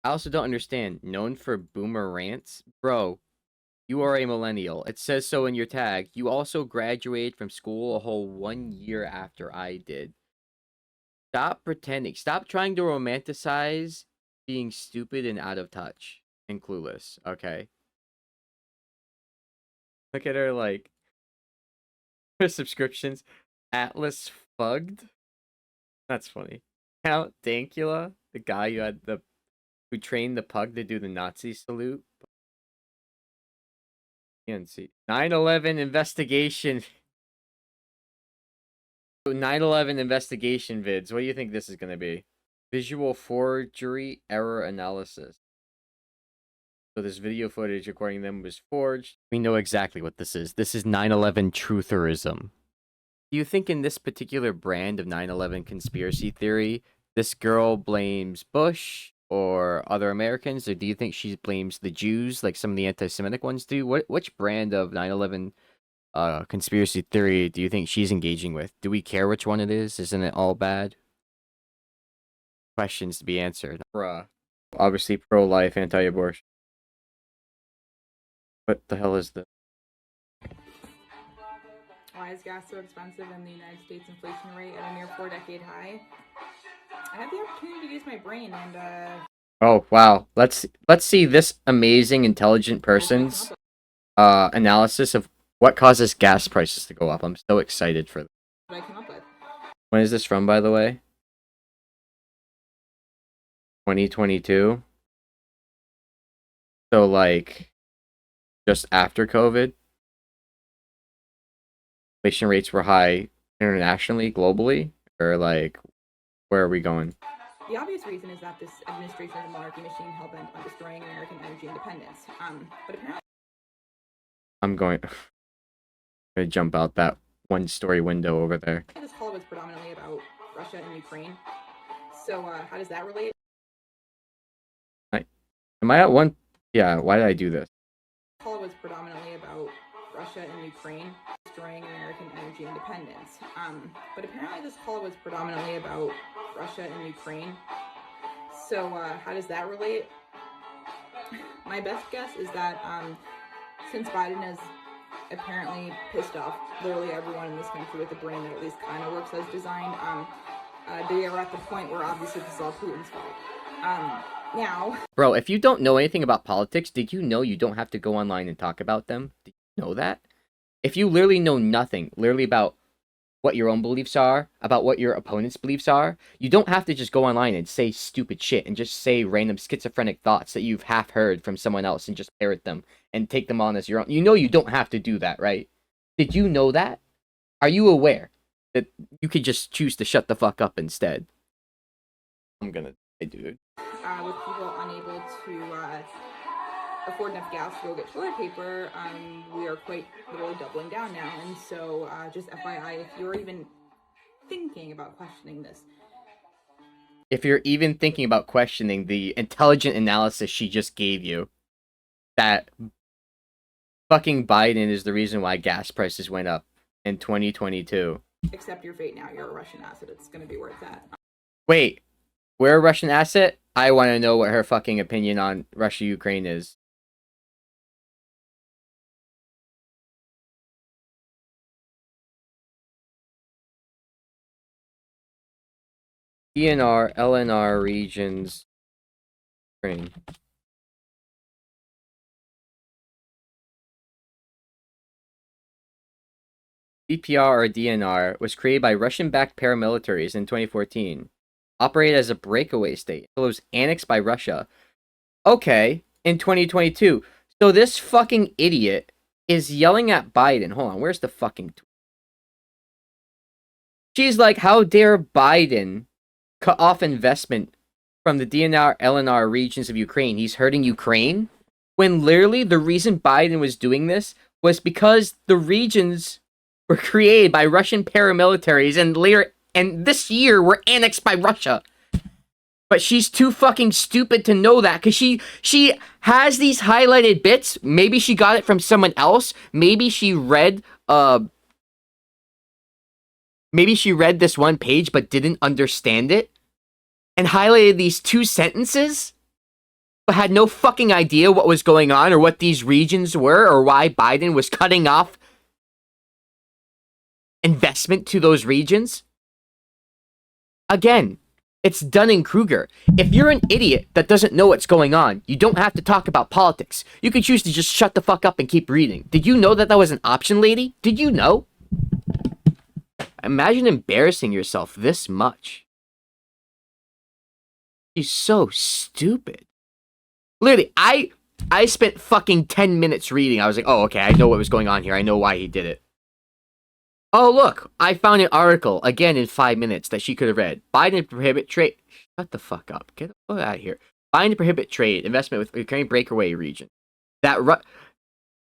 I also don't understand. Known for boomer rants? Bro, you are a millennial. It says so in your tag. You also graduated from school a whole 1 year after I did. Stop pretending. Stop trying to romanticize being stupid and out of touch and clueless, okay? Look at her like her subscriptions. Atlas Fugged? That's funny. Count Dankula, the guy who trained the pug to do the Nazi salute. PNC. 9/11 investigation. 9/11 investigation vids. What do you think this is going to be? Visual forgery error analysis. So this video footage according to them was forged. We know exactly what this is. This is 9/11 trutherism. Do you think in this particular brand of 9/11 conspiracy theory, this girl blames Bush or other Americans, or do you think she blames the Jews like some of the anti-Semitic ones do? Which brand of 9/11 conspiracy theory do you think she's engaging with? Do we care which one it is? Isn't it all bad? Questions to be answered. Bruh. Obviously pro-life, anti-abortion. What the hell is this? Why is gas so expensive and the United States inflation rate at a near 4-decade high? I had the opportunity to use my brain and Oh wow. Let's see this amazing intelligent person's analysis of what causes gas prices to go up. I'm so excited for this. What I came up with. When is this from, by the way? 2022. So like just after COVID. Inflation rates were high internationally, globally, or like where are we going? The obvious reason is that this administration is a monarchy machine hell-bent on destroying American energy independence. But apparently I'm going to jump out that one-story window over there. this call was predominantly about Russia and Ukraine. So how does that relate? Am I at one? Yeah, why did I do this? The call was predominantly about Russia and Ukraine destroying American energy independence. But apparently this call was predominantly about Russia and Ukraine. So how does that relate? My best guess is that since Biden has apparently pissed off literally everyone in this country with a brain that at least kind of works as designed, they are at the point where obviously this is all Putin's fault. Now, bro, if you don't know anything about politics, did you know you don't have to go online and talk about them? Did you know that? If you literally know nothing, literally about what your own beliefs are, about what your opponent's beliefs are, you don't have to just go online and say stupid shit and just say random schizophrenic thoughts that you've half heard from someone else and just parrot them and take them on as your own. You know you don't have to do that, right? Did you know that? Are you aware that you could just choose to shut the fuck up instead? I'm gonna die, dude. With people unable to afford enough gas to go get toilet paper, we are quite literally doubling down now. And so, just FYI, if you're even thinking about questioning this, if you're even thinking about questioning the intelligent analysis she just gave you, that fucking Biden is the reason why gas prices went up in 2022. Accept your fate now. You're a Russian asset. It's going to be worth that. Wait, we're a Russian asset? I want to know what her fucking opinion on Russia-Ukraine is. DNR, LNR regions, Ukraine. DPR or DNR was created by Russian-backed paramilitaries in 2014. Operated as a breakaway state. It was annexed by Russia. Okay, in 2022. So this fucking idiot is yelling at Biden. Hold on, where's the fucking tweet? She's like, how dare Biden cut off investment from the DNR, LNR regions of Ukraine. He's hurting Ukraine. When literally the reason Biden was doing this was because the regions were created by Russian paramilitaries and later and this year were annexed by Russia. But she's too fucking stupid to know that because she has these highlighted bits. Maybe she got it from someone else. Maybe she read this one page but didn't understand it and highlighted these two sentences had no fucking idea what was going on or what these regions were or why Biden was cutting off investment to those regions. Again, it's Dunning-Kruger. If you're an idiot that doesn't know what's going on, you don't have to talk about politics. You can choose to just shut the fuck up and keep reading. Did you know that that was an option, lady? Did you know? Imagine embarrassing yourself this much. She's so stupid. Literally, I spent fucking 10 minutes reading. I was like, oh, okay, I know what was going on here. I know why he did it. Oh, look, I found an article, again in 5 minutes, that she could have read. Biden prohibit trade. Shut the fuck up. Get out of here. Biden prohibit trade, investment with Ukraine breakaway region.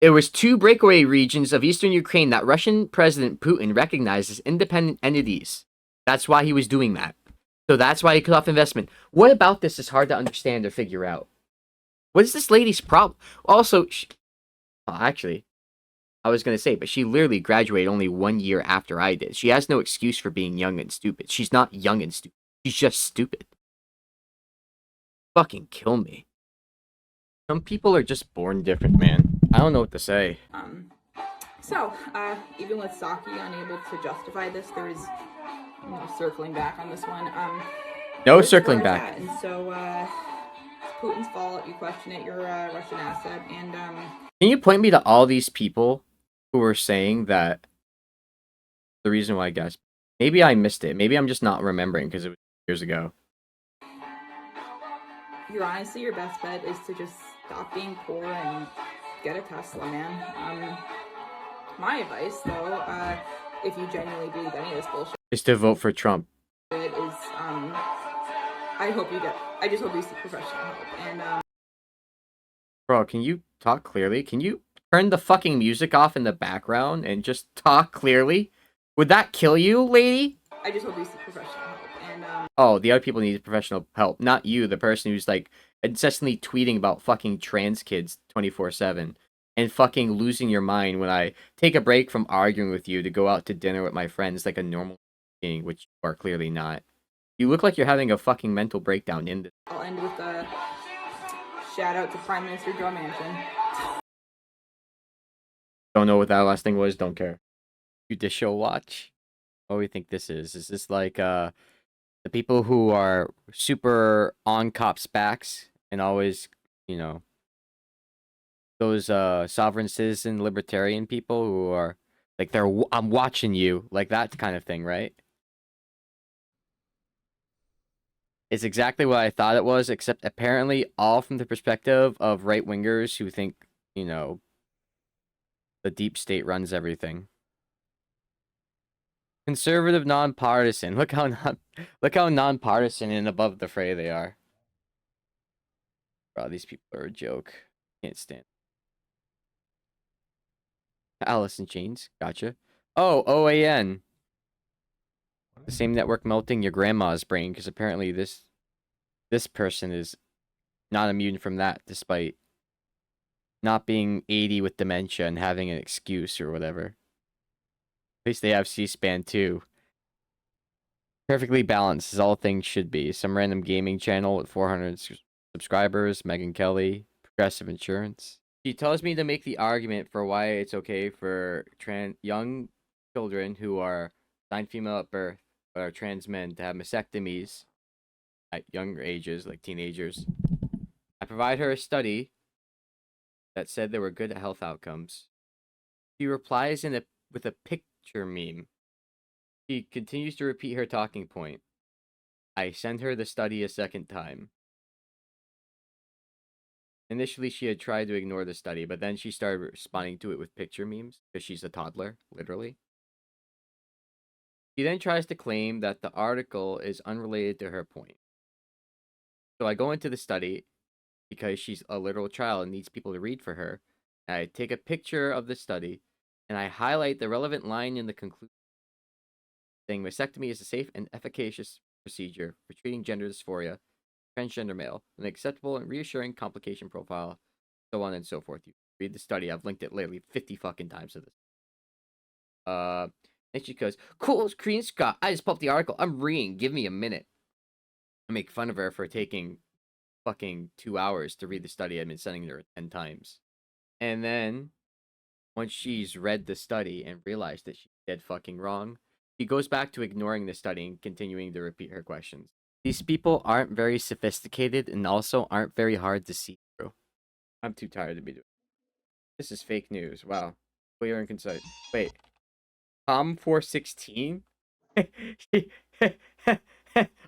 It was 2 breakaway regions of eastern Ukraine that Russian President Putin recognized as independent entities. That's why he was doing that. So that's why he cut off investment. What about this is hard to understand or figure out? What is this lady's problem? Also, actually, I was going to say, but she literally graduated only 1 year after I did. She has no excuse for being young and stupid. She's not young and stupid. She's just stupid. Fucking kill me. Some people are just born different, man. I don't know what to say. Even with Saki unable to justify this, there is no circling back on this one. No circling back. And so, it's Putin's fault. You question it. You're a Russian asset. And can you point me to all these people who were saying that the reason why, guys? Maybe I missed it. Maybe I'm just not remembering because it was years ago. Honestly, your best bet is to just stop being poor and get a Tesla, man. My advice, though, if you genuinely believe any of this bullshit, is to vote for Trump. I just hope you seek professional help. And bro, can you talk clearly? Can you turn the fucking music off in the background and just talk clearly? Would that kill you, lady? I just hope you seek professional help. And oh, the other people need professional help, not you, the person who's like incessantly tweeting about fucking trans kids 24/7 and fucking losing your mind when I take a break from arguing with you to go out to dinner with my friends like a normal being, which you are clearly not. You look like you're having a fucking mental breakdown in this. I'll end with a shout out to Prime Minister Joe Manchin. Don't know what that last thing was, don't care. You dish show watch? What do we think this is? Is this like the people who are super on cops' backs and always, you know, those sovereign citizen libertarian people who are like I'm watching you, like that kind of thing, right? It's exactly what I thought it was, except apparently all from the perspective of right-wingers who think, you know, the deep state runs everything. Conservative, nonpartisan. Look how nonpartisan and above the fray they are. Bro, these people are a joke. Can't stand. Alice in Chains. Gotcha. Oh, OAN. The same network melting your grandma's brain, because apparently this person is not immune from that, despite not being 80 with dementia and having an excuse or whatever. At least they have C-SPAN too. Perfectly balanced, as all things should be. Some random gaming channel with 400 subscribers. Megan Kelly. Progressive Insurance. She tells me to make the argument for why it's okay for young children who are assigned female at birth but are trans men to have mastectomies at younger ages, like teenagers. I provide her a study that said there were good health outcomes. She replies with a picture meme. She continues to repeat her talking point. I send her the study a second time. Initially, she had tried to ignore the study, but then she started responding to it with picture memes, because she's a toddler, literally. She then tries to claim that the article is unrelated to her point. So I go into the study, because she's a literal child and needs people to read for her. And I take a picture of the study, and I highlight the relevant line in the conclusion, saying mastectomy is a safe and efficacious procedure for treating gender dysphoria, transgender male, an acceptable and reassuring complication profile, so on and so forth. You read the study. I've linked it literally 50 fucking times to this. And she goes, cool screenshot. I just pulled up the article. I'm reading. Give me a minute. I make fun of her for taking fucking 2 hours to read the study I'd been sending her 10 times. And then once she's read the study and realized that she's dead fucking wrong, she goes back to ignoring the study and continuing to repeat her questions. These people aren't very sophisticated and also aren't very hard to see through. I'm too tired to be doing this. Is fake news. Wow. Clear and concise. Wait. Tom416?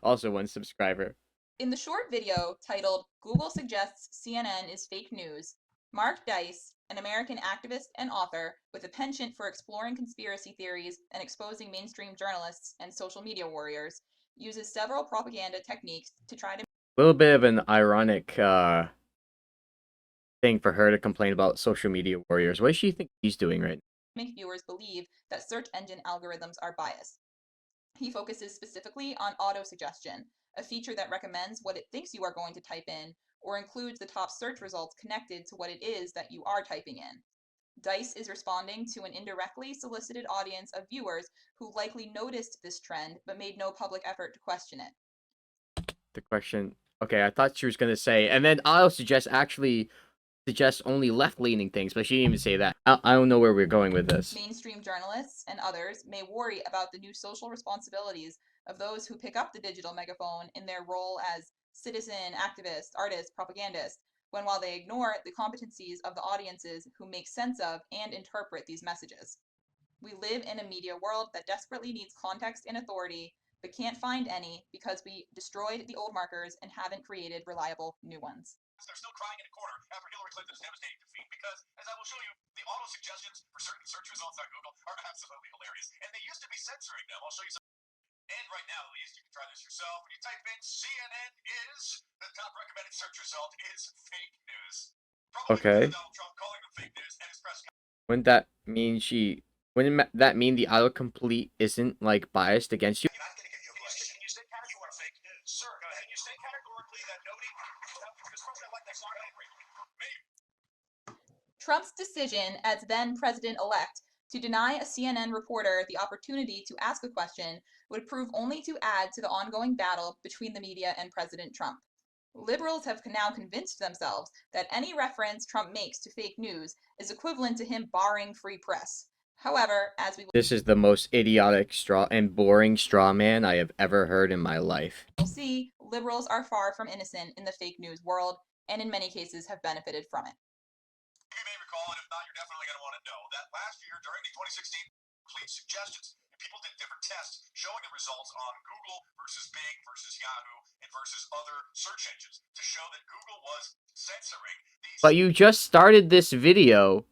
Also one subscriber. In the short video titled Google Suggests CNN is Fake News, Mark Dice, an American activist and author with a penchant for exploring conspiracy theories and exposing mainstream journalists and social media warriors, uses several propaganda techniques to try to A little bit of an ironic thing for her to complain about social media warriors. What does she think she's doing right now? make viewers believe that search engine algorithms are biased. He focuses specifically on auto-suggestion, a feature that recommends what it thinks you are going to type in, or includes the top search results connected to what it is that you are typing in. Dice is responding to an indirectly solicited audience of viewers who likely noticed this trend but made no public effort to question it. The question... Okay, I thought she was going to say, and then I'll suggest only left-leaning things, but she didn't even say that. I don't know where we're going with this. Mainstream journalists and others may worry about the new social responsibilities of those who pick up the digital megaphone in their role as citizen, activist, artist, propagandist, while they ignore the competencies of the audiences who make sense of and interpret these messages. We live in a media world that desperately needs context and authority, but can't find any because we destroyed the old markers and haven't created reliable new ones. They're still crying in a corner after Hillary Clinton's devastating defeat because, as I will show you, the auto-suggestions for certain search results on Google are absolutely hilarious. And they used to be censoring them. I'll show you some. And right now, at least, you can try this yourself. When you type in CNN is, the top recommended search result is fake news. Probably Okay. Donald Trump calling them fake news and his press conference. Wouldn't that mean Wouldn't that mean the autocomplete isn't, like, biased against you? I'm going to give you a question. Can you state categorically fake news? Sir, go ahead. Can you state categorically that nobody... Because President like that's not angry. Trump's decision as then president-elect to deny a CNN reporter the opportunity to ask a question would prove only to add to the ongoing battle between the media and President Trump. Liberals have now convinced themselves that any reference Trump makes to fake news is equivalent to him barring free press. However, as we This is the most idiotic and boring straw man I have ever heard in my life. will see, liberals are far from innocent in the fake news world, and in many cases have benefited from it. You may recall, and if not, you're definitely going to want to know, that last year during the 2016 complete suggestions, people did different tests showing the results on Google versus Bing versus Yahoo and versus other search engines to show that Google was censoring these. But you just started this video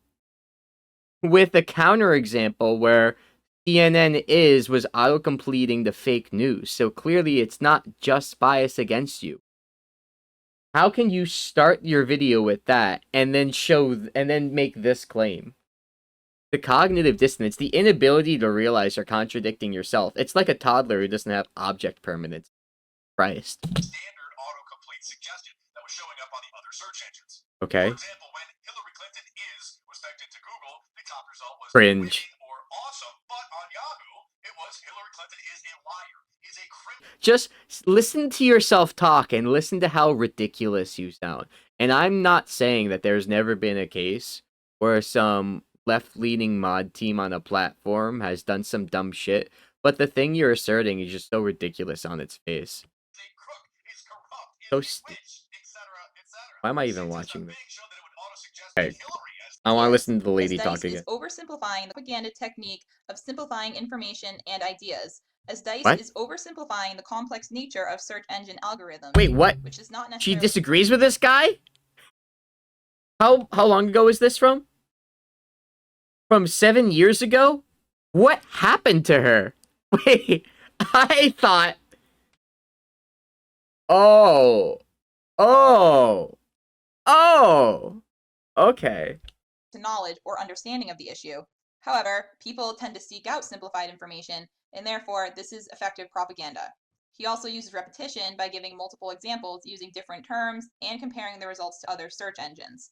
with a counterexample where CNN was auto-completing the fake news, so clearly it's not just bias against you. How can you start your video with that and then make this claim? The cognitive dissonance, the inability to realize you're contradicting yourself. It's like a toddler who doesn't have object permanence. Christ. Standard autocomplete suggestion that was showing up on the other search engines. Okay. For example, when Hillary Clinton was typed into Google, the top result was Cringe. winning or awesome, but on Yahoo, it was Hillary Clinton is a liar, is a criminal. Just listen to yourself talk and listen to how ridiculous you sound. And I'm not saying that there's never been a case where some left-leaning mod team on a platform has done some dumb shit, but the thing you're asserting is just so ridiculous on its face. So why am I even watching this? Okay. I want to listen to the lady talk again. Dice is oversimplifying the propaganda technique of simplifying information and ideas, as Dice What? is oversimplifying the complex nature of search engine algorithms. Wait, what? Which is not She necessarily... disagrees with this guy? How long ago is this from? From 7 years ago? What happened to her? Wait, I thought... Oh. Okay. to knowledge or understanding of the issue. However, people tend to seek out simplified information, and therefore this is effective propaganda. He also uses repetition by giving multiple examples using different terms and comparing the results to other search engines.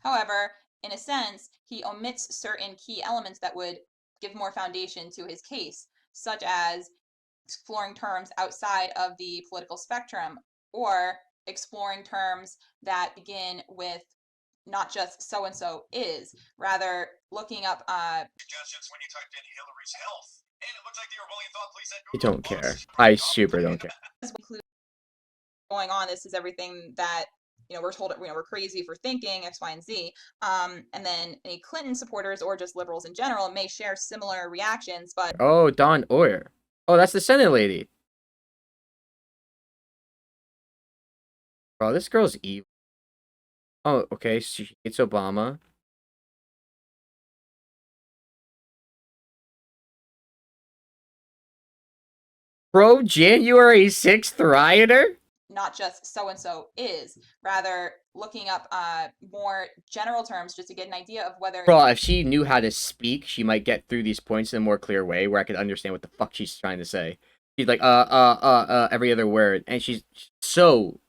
However, in a sense, he omits certain key elements that would give more foundation to his case, such as exploring terms outside of the political spectrum, or exploring terms that begin with not just so and so is, rather looking up suggestions when you typed in Hillary's health, and it looks like the Orwellian thought police at I Google don't care. I super don't care. going on. This is everything that we're told. We're crazy for thinking X, Y, and Z. And then any Clinton supporters or just liberals in general may share similar reactions, but Oh, Dawn Oyer. Oh, that's the Senate lady. Bro, this girl's evil. Oh, okay. She hates Obama. Pro January 6th rioter? not just so and so is, rather looking up more general terms just to get an idea of whether. Bro, if she knew how to speak, she might get through these points in a more clear way where I could understand what the fuck she's trying to say. She's like, every other word. And she's so.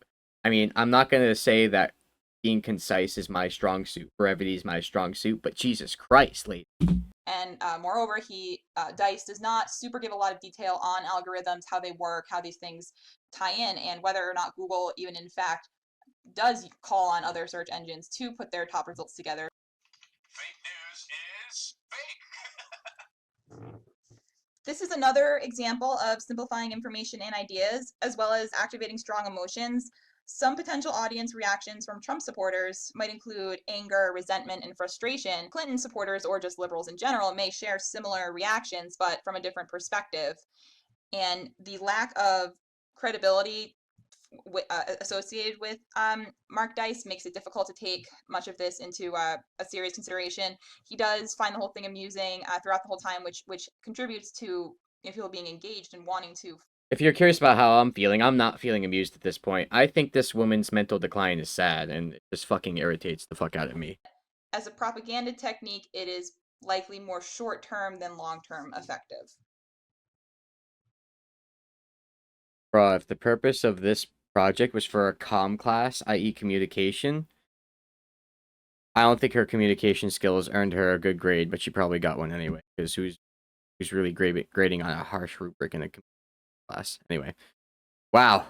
I mean, I'm not going to say that being concise is my strong suit. Brevity is my strong suit, but Jesus Christ, lady. And moreover, Dice does not super give a lot of detail on algorithms, how they work, how these things tie in, and whether or not Google even in fact does call on other search engines to put their top results together. Fake news is fake. This is another example of simplifying information and ideas, as well as activating strong emotions. Some potential audience reactions from Trump supporters might include anger, resentment, and frustration. Clinton supporters, or just liberals in general, may share similar reactions, but from a different perspective. And the lack of credibility associated with Mark Dice makes it difficult to take much of this into a serious consideration. He does find the whole thing amusing throughout the whole time, which contributes to people being engaged and wanting to. If you're curious about how I'm feeling, I'm not feeling amused at this point. I think this woman's mental decline is sad, and it just fucking irritates the fuck out of me. As a propaganda technique, it is likely more short-term than long-term effective. Bro, if the purpose of this project was for a comm class, i.e. communication, I don't think her communication skills earned her a good grade, but she probably got one anyway, because who's really grading on a harsh rubric in a class? Anyway. Wow.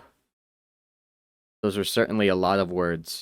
Those are certainly a lot of words.